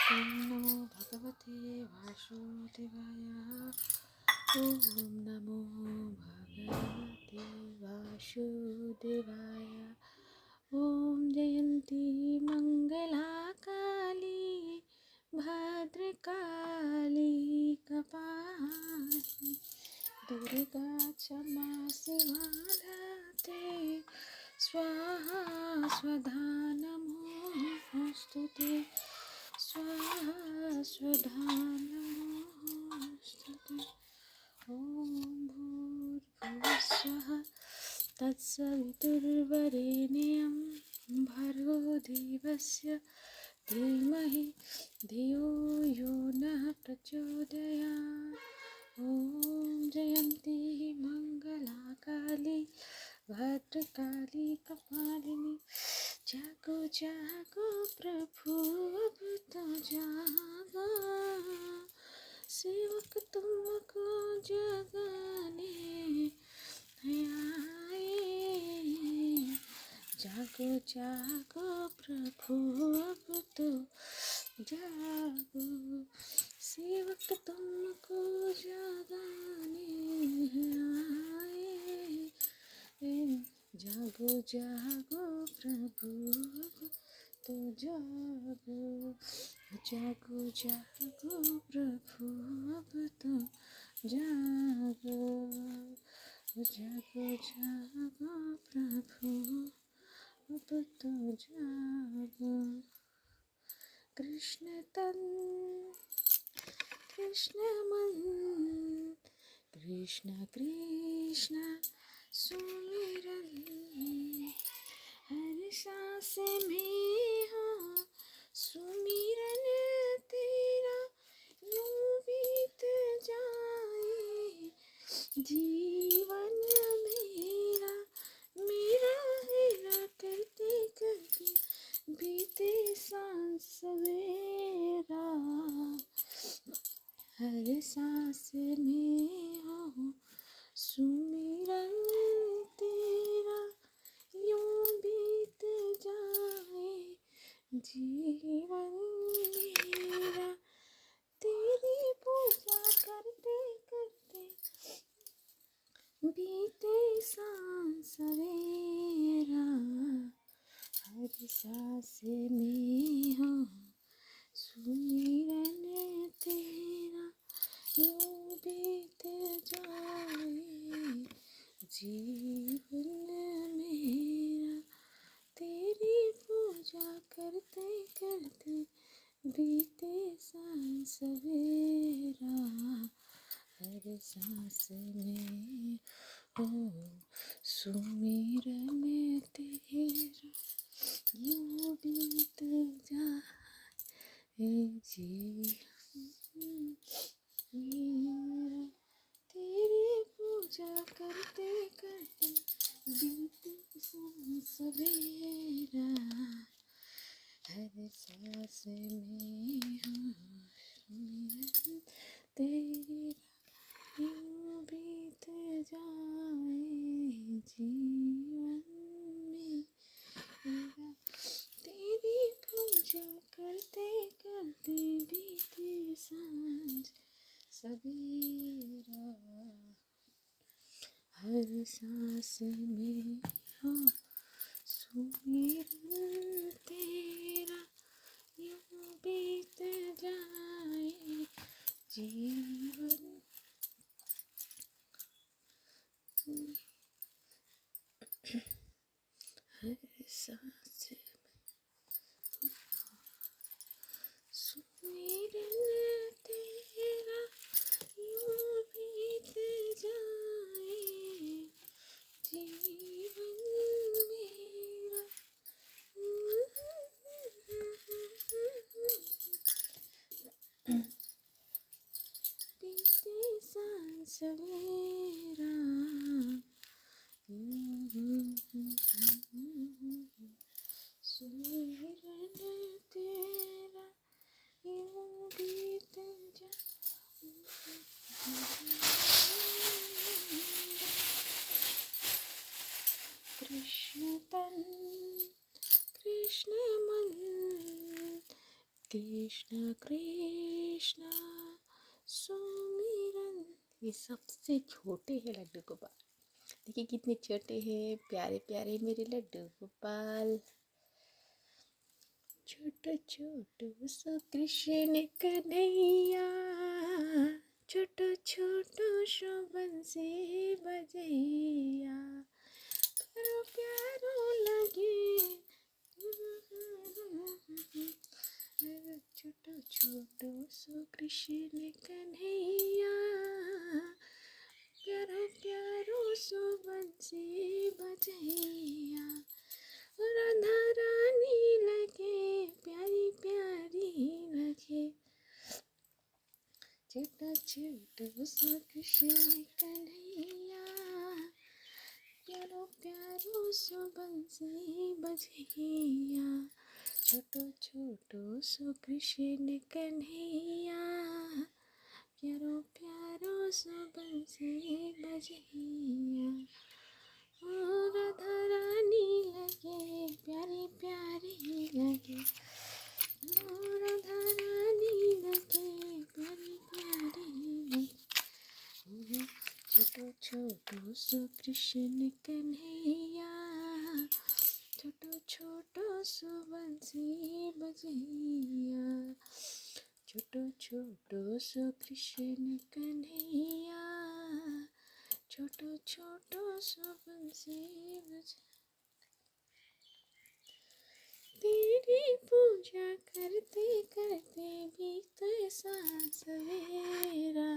ॐ नमो भगवते वासुदेवाय। ॐ नमो भगवते वासुदेवाय। ॐ जयन्ती मङ्गला काली भद्रकाली कपालिनी दुर्गा क्षमा शिवा धात्री स्वाहा स्वधा नमोस्तुते स्वाहा स्वधा नमोस्तुते। ॐ भूर्भुवस्सुवः तत्सवितुर्वरेण्यं भर्गो देवस्य धीमहि धियो यो नः प्रचोदयात्। ॐ जयन्ती मङ्गला काली भद्रकाली कपालिनी जागो जागो प्रभु अब तो जागो, सेवक तुमको जगाने आए। जागो जागो प्रभु अब तो जागो, सेवक तुमको जगाने आए। जागो जागो प्रभु अब तो जागो, जागो जागो प्रभु अब तो जागो, जागो जागो प्रभु अब तो जागो। कृष्ण तन कृष्ण मन कृष्ण कृष्ण सुमिरन, हर सांस में हो सुमिरन तेरा, यूं बीत जाए जीवन मेरा। मेरा हेरा करते करते बीते सांस सवेरा, हर सांस में हो सुमिरन तेरा, यूं बीत जाए जीवन मेरा। तेरी पूजा करते करते बीते सांस सवेरा, हर सांस में हो सुमिरन तेरा, यूं बीत जाए जीवन मेरा। तेरी पूजा करते करते बीते सांस सवेरा, हर सांस में हो सुमिरन तेरा, यूं बीत जाए जीवन मेरा। तेरी पूजा करते करते बीते सांस सवेरा, हर सांस में हो सुमिरन तेरा, यूं बीत जाए जीवन मेरा। तेरी पूजा करते करते बीते सांझ सवेरा, हर सांस में हो सुमिरन तेरा, यूं बीत जाए जीवन। हर सांस सुमिरन तेरा, यूं बीत जाए जीवन मेरा। कृष्ण कृष्ण सुमिरन। ये सबसे छोटे हैं लड्डू गोपाल। देखिए कितने छोटे हैं, प्यारे प्यारे मेरे लड्डू गोपाल। छोटो छोटो सो कृष्ण कन्हैया, छोटो छोटो सो बंसी बजैया, प्यारो प्यारो लगे छोटो छोटो सो कृष्ण कन्हैया, प्यारो प्यारो सो बंसी बजैया, राधा रानी लगे प्यारी प्यारी लगे, छोटो छोटो सो कृष्ण कन्हैया, प्यारो प्यारो सो बंसी बजैया, छोटो छोटो सो कृष्ण कन्हैया, प्यारो प्यारो सो बंसी बजैया, ओ राधा रानी लगे प्यारी प्यारी लगे, ओ राधा रानी लगे प्यारी प्यारी लगे, छोटो छोटो सो कृष्ण कन्हैया, छोटो छोटो सो बंसी बजैया, छोटो छोटो सो कृष्ण कन्हैया, छोटो छोटो सो बंसी बजैया। तेरी पूजा करते करते बीते सांस सवेरा,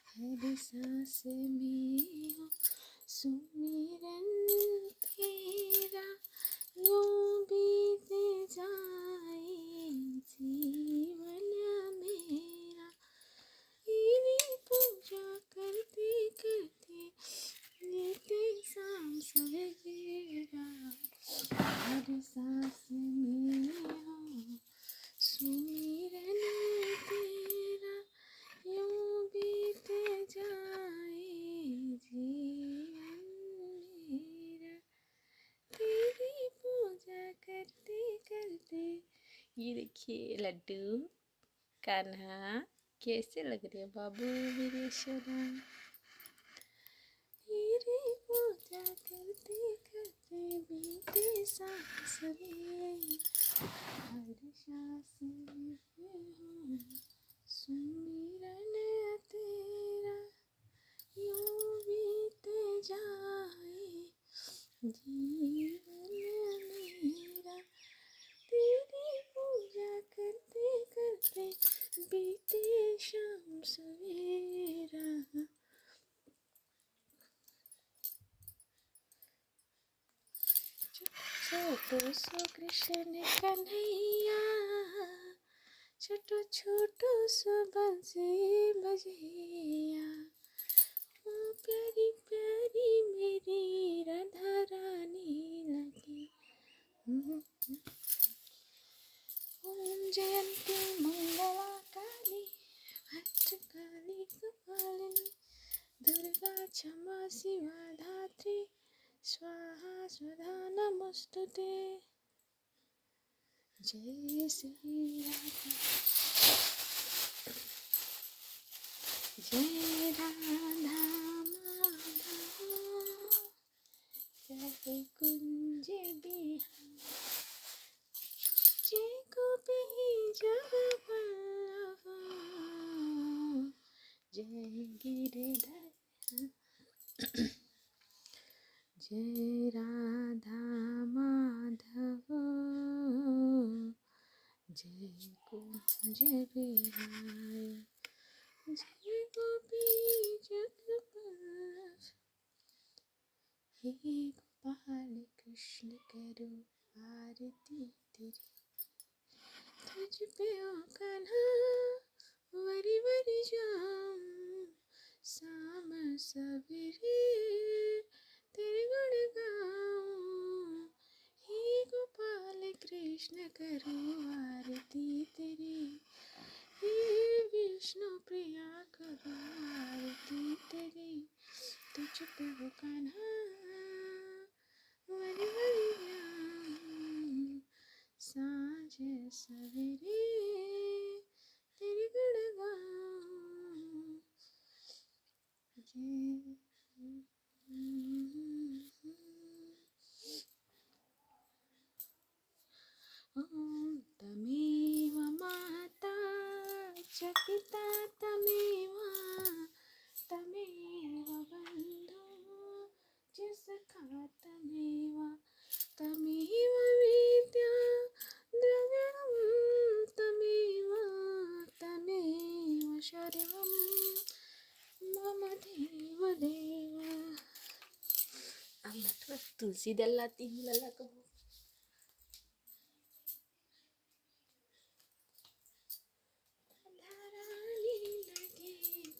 हर सांस में हो सुमिरन तेरा, यूं बीते जाए जीवन मेरा, तेरी पूजा करते करते बीते सांस सवेरा, हर सांस में हो सुमिरन तेरा, यूं बीते जाए जीवन मेरा, तेरी पूजा करते करते। ये देखिए लड्डू कान्हा कैसे लग रहे हैं बाबू मेरे सोना। तेरी पूजा करते करते बीते सांस में, हर सांस में हो सुमिरन तेरा, यूं बीते जाए जीवन मेरा, तेरी पूजा करते करते बीते शाम सवेरा, छोटो सो कृष्ण कन्हैया, छोटो छोटो सो बंसी बजैया, ओ प्यारी प्यारी मेरी राधा रानी लगी। ओम जयंती मंगला काली भद्रकाली कपालिनी, दुर्गा क्षमा शिवा धात्री, स्वाहा स्वधा नमोस्तुते। जय श्री राधा, जय राधा माधव, जय कुंज बिहारी, जय गोपी जगवल्लभ, जय गिरिधर, जय राधा माधव, जय कुंज बिहारी, जय गोपी जगवल्लभ, हे गोपाल कृष्ण करो आरती तेरी, तुझ पे ओ कान्हा वरी वरी जाऊं, शाम सवेरे तेरे गुण गाऊं, हे गोपाल कृष्ण करो आरती तेरी, हे विष्णु प्रिया करो आरती तेरी, तुझ पे हो कान्हा वरी वरी जाऊं, साँझ सवेरे तेरे गुणगान तमेव माता च पिता तमेव बन्धु च सखा तमेव विद्या द्रविणं तमेव सर्वं मम देव। अब मैं थोड़ा तुलसी दल लाती हूँ लला को।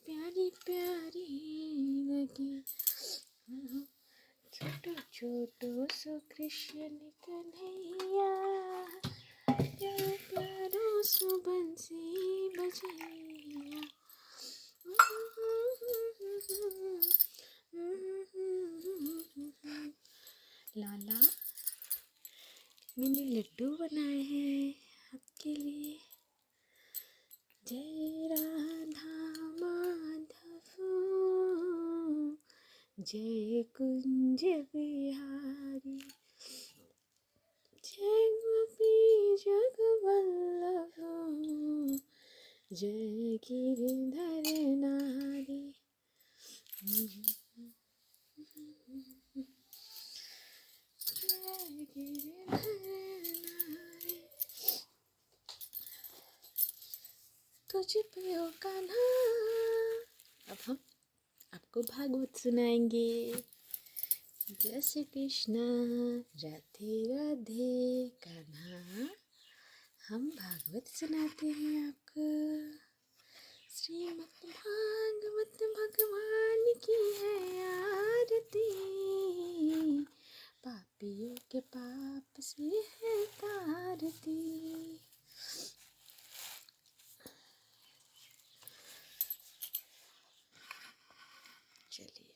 प्यारी प्यारी लगी छोटो छोटो सो कृष्ण कन्हैया, प्यारो प्यारो सो बंसी बजैया। लाला मैंने लड्डू बनाए हैं आपके लिए। जय राधा माधव जय कुंज बिहारी, जय गोपी जगवल्लभ जय गिरधर नारी। जय गिरधर नारी, तुझ पे ओ कान्हा। अब हम आपको भागवत सुनाएंगे। जय श्री कृष्ण राधे राधे कान्हा, हम भागवत सुनाते हैं आपको। श्रीमद् भागवत भगवान की है आरती, पापियों के पाप से है तारती। चलिए,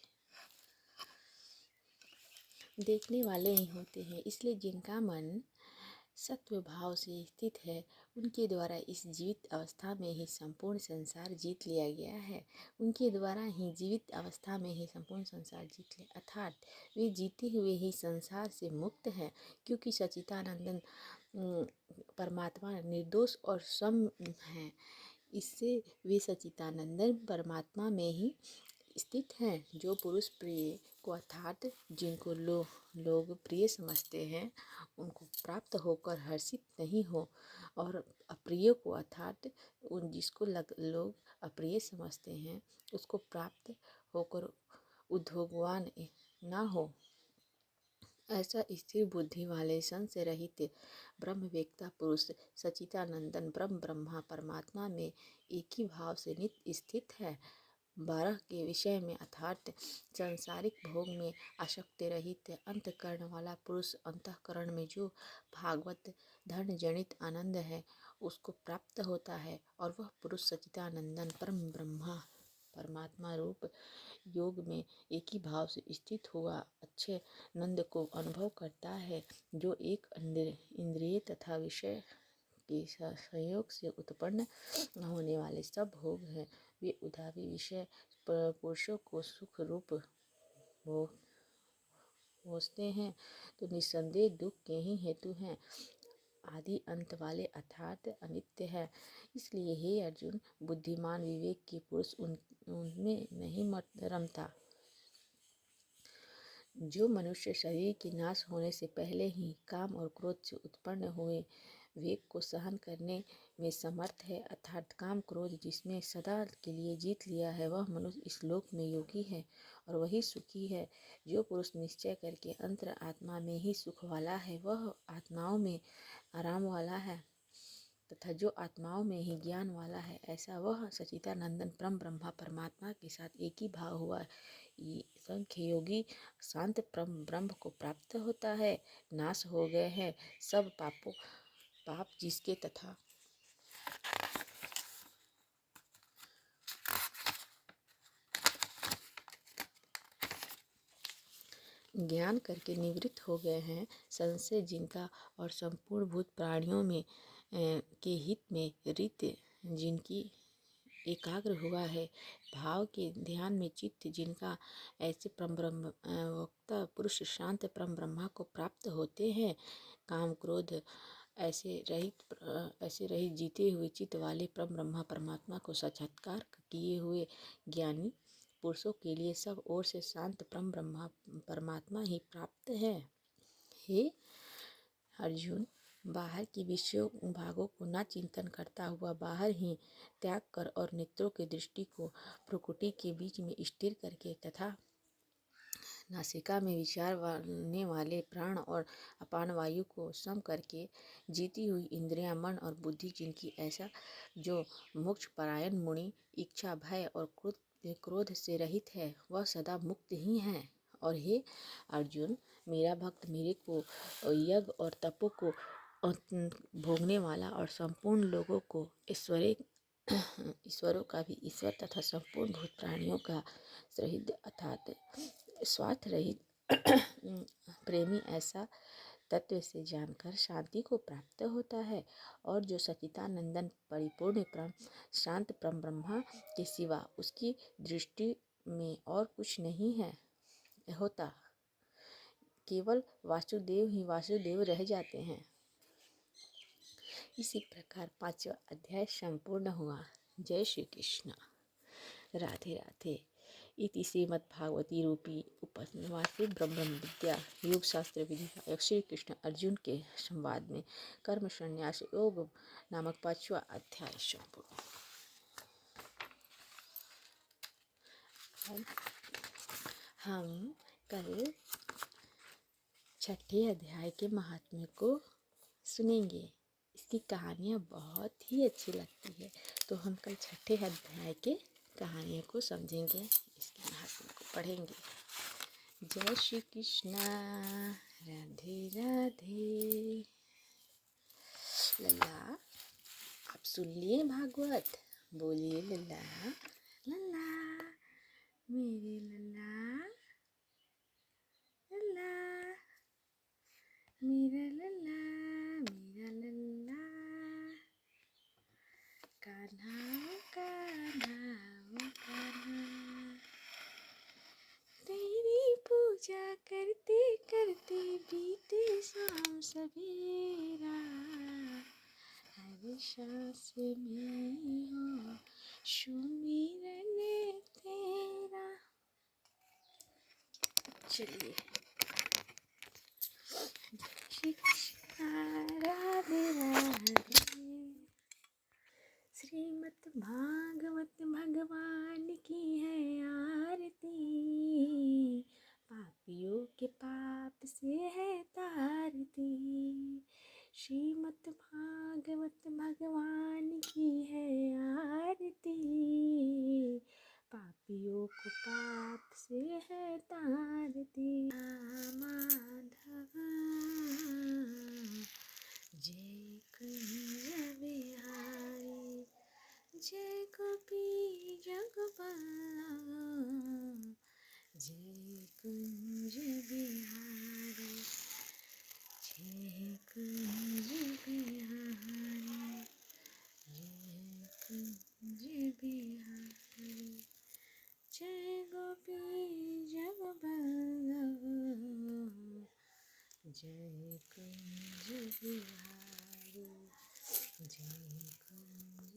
देखने वाले ही होते हैं, इसलिए जिनका मन सत्व भाव से स्थित है उनके द्वारा इस जीवित अवस्था में ही संपूर्ण संसार जीत लिया गया है। उनके द्वारा ही जीवित अवस्था में ही संपूर्ण संसार जीत लिया, अर्थात वे जीते हुए ही संसार से मुक्त हैं, क्योंकि सच्चिदानंदन परमात्मा निर्दोष और सम हैं। इससे वे सच्चिदानंदन परमात्मा में ही स्थित हैं। जो पुरुष प्रिय को अर्थात जिनको लोग प्रिय समझते हैं उनको प्राप्त होकर हर्षित नहीं हो, और अप्रिय को अर्थात जिसको लोग अप्रिय समझते हैं उसको प्राप्त होकर उद्योगवान ना हो, ऐसा स्थिर बुद्धि वाले संशय रहित ब्रह्मवेत्ता पुरुष सच्चिदानंदन ब्रह्म ब्रह्मा परमात्मा में एक ही भाव से नित्य स्थित है। 12 के विषय में अर्थात सांसारिक भोग में आसक्ति रहित अंतःकरण वाला पुरुष अंतःकरण में जो भागवत धर्म जनित आनंद है उसको प्राप्त होता है, और वह पुरुष सच्चिदानंदन परम ब्रह्मा परमात्मा रूप योग में एक ही भाव से स्थित हुआ अच्छे नंद को अनुभव करता है, जो एक इंद्रिय तथा विषय के संयोग से उत्पन्न होने वाले सब भोग हैं। वे उधावी विषय पुरुषों को सुख रूप होते हैं तो निस्संदेह दुख के ही हेतु हैं, आदि अंत वाले अर्थात अनित्य है। इसलिए हे अर्जुन, बुद्धिमान विवेक के पुरुष उनमें नहीं रमता। जो मनुष्य शरीर के नाश होने से पहले ही काम और क्रोध से उत्पन्न हुए वेग को सहन करने में समर्थ है, अर्थात काम क्रोध जिसमें सदा के लिए जीत लिया है, वह मनुष्य इस लोक में योगी है और वही सुखी है। जो पुरुष निश्चय करके अंतर आत्मा में ही सुख वाला है वह आत्माओं में आराम वाला है, तथा जो आत्माओं में ही ज्ञान वाला है ऐसा वह सच्चिदानंदन परम ब्रह्मा परमात्मा के साथ एक ही भाव हुआ। संख्य योगी शांत परम ब्रह्म को प्राप्त होता है। नाश हो गए हैं सब पाप जिसके तथा ज्ञान करके निवृत्त हो गए हैं संशय जिनका और संपूर्ण भूत प्राणियों में के हित में रित जिनकी एकाग्र हुआ है, भाव के ध्यान में चित्त जिनका, ऐसे परम वक्ता पुरुष शांत परम ब्रह्मा को प्राप्त होते हैं। काम क्रोध ऐसे रहित जीते हुए चित्त वाले परम ब्रह्मा परमात्मा को साक्षात्कार किए हुए ज्ञानी पुरुषों के लिए सब ओर से शांत परम ब्रह्मा परमात्मा ही प्राप्त है। हे अर्जुन, बाहर के विषयों भागों को न चिंतन करता हुआ बाहर ही त्याग कर और नेत्रों की दृष्टि को प्रकृति के बीच में स्थिर करके तथा नासिका में विचार करने वाले प्राण और अपान वायु को सम करके जीती हुई इंद्रियां, मन और बुद्धि जिनकी, ऐसा जो मोक्ष परायण मुनि इच्छा, भय और क्रोध से रहित है, वह सदा मुक्त ही है। और हे अर्जुन, मेरा भक्त मेरे को यज्ञ और तपों को भोगने वाला और संपूर्ण लोगों को ईश्वरों का भी ईश्वर तथा संपूर्ण भूत प्राणियों का सहित अर्थात स्वार्थ रहित प्रेमी ऐसा तत्व से जानकर शांति को प्राप्त होता है। और जो सच्चिदानंदन परिपूर्ण शांत परम ब्रह्मा के सिवा उसकी दृष्टि में और कुछ नहीं है होता, केवल वासुदेव ही वासुदेव रह जाते हैं। इसी प्रकार 5वां अध्याय संपूर्ण हुआ। जय श्री कृष्ण। राधे राधे। इति श्रीमद्भागवती रूपी उपन्यासे ब्रह्म विद्या योग शास्त्र विधि श्री कृष्ण अर्जुन के संवाद में कर्म संन्यास योग नामक 5वां अध्याय संपूर्ण। हम कल 6ठे अध्याय के महात्म्य को सुनेंगे। इसकी कहानियाँ बहुत ही अच्छी लगती है, तो हम कल 6ठे अध्याय के कहानियों को समझेंगे, इसके महात्म्य को पढ़ेंगे। जय श्री कृष्ण। राधे राधे। लल्ला, आप सुन लिए भागवत? बोलिए लल्ला लल्ला, मेरे लल्ला लल्ला, मेरा लल्ला मेरा लल्ला, कान्हा ओ कान्हा ओ कान्हा, तेरी पूजा करते करते बीते शाम सवेरा, हर सांस में हो सुमिरन तेरा। चलिए, श्री कृष्ण राधे राधे। श्रीमद् भागवत भगवान की है आरती, पापियों के पाप से है तारती। श्रीमद् भागवत भगवान की है आरती, पापियों को पाप से है तारती। माधव जय कुंज बिहारी, जय गोपी जगबल्लभ, जय कुंज बिहारी, जय कुंज बिहारी, जय कुंज बिहारी, जय गोपी जगबल्लभ, जय कुंज बिहारी, जय